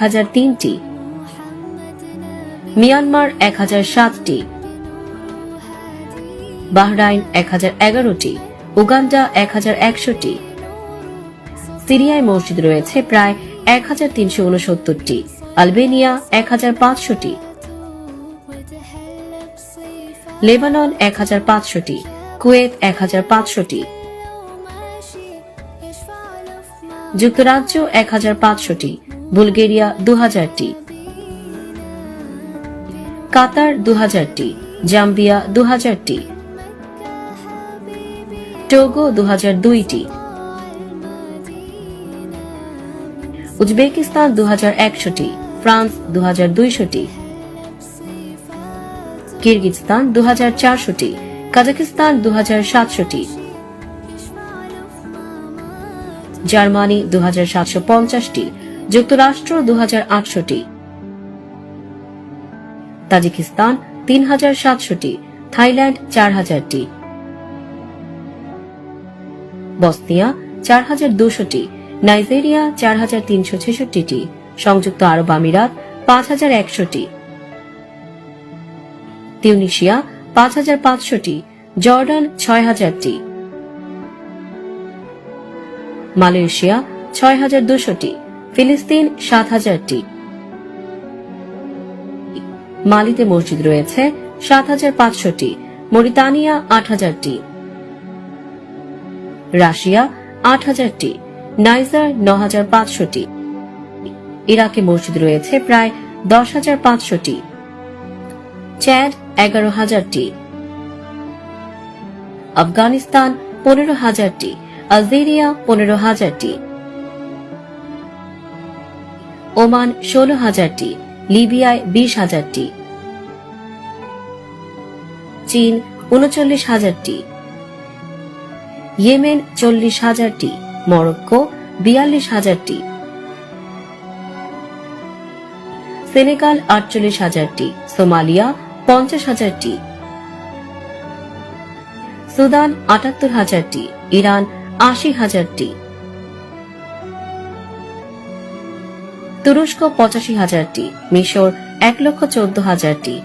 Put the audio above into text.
1003টি, Myanmar 1007টি, Bahrain 1011টি, Uganda 1100টি। সিরিয়ায় মসজিদ রয়েছে প্রায় 1369টি, আলবেনিয়া 1500টি, লেবানন 1500টি, কুয়েত 1500টি, যুক্তরাজ্য 1500টি, বুলগেরিয়া 2000টি, কাতার 2000টি, জাম্বিয়া 2000টি, টোগো 2002টি, উজবেকিস্তান 2100টি, ফ্রান্স 2200টি, কিরগিজস্তান 2400টি, কাজাকিস্তান 2700টি, জার্মানি 2750টি, যুক্তরাষ্ট্র 2800টি, তাজিকিস্তান 3700টি, থাইল্যান্ড 4000টি, বসনিয়া 4200টি, নাইজেরিয়া 4366টি, সংযুক্ত আরব আমিরাত 5100টি, তিউনিসিয়া 5500টি, জর্ডান 6000টি, মালয়েশিয়া 6200টি, ফিলিস্তিন 7000টি। মালিতে মসজিদ রয়েছে 7500টি, মরিতানিয়া 8000টি, রাশিয়া 8000টি, নাইজার 9500টি, ইরাকে মসজিদ রয়েছে প্রায় 10500টি, চ্যাড 11000টি, আফগানিস্তান 15000টি, আলজেরিয়া 15000টি, ওমান 16000টি, লিবিয়ায় 20000টি, চীন 39000টি, ইয়েমেন 40000টি, মরক্কো 42000টি, সেনেগাল 48000টি, সোমালিয়া 50000টি, সুদান 78000টি, ইরান 80000টি, তুরস্ক 85000টি, মিশর 1,14,000টি,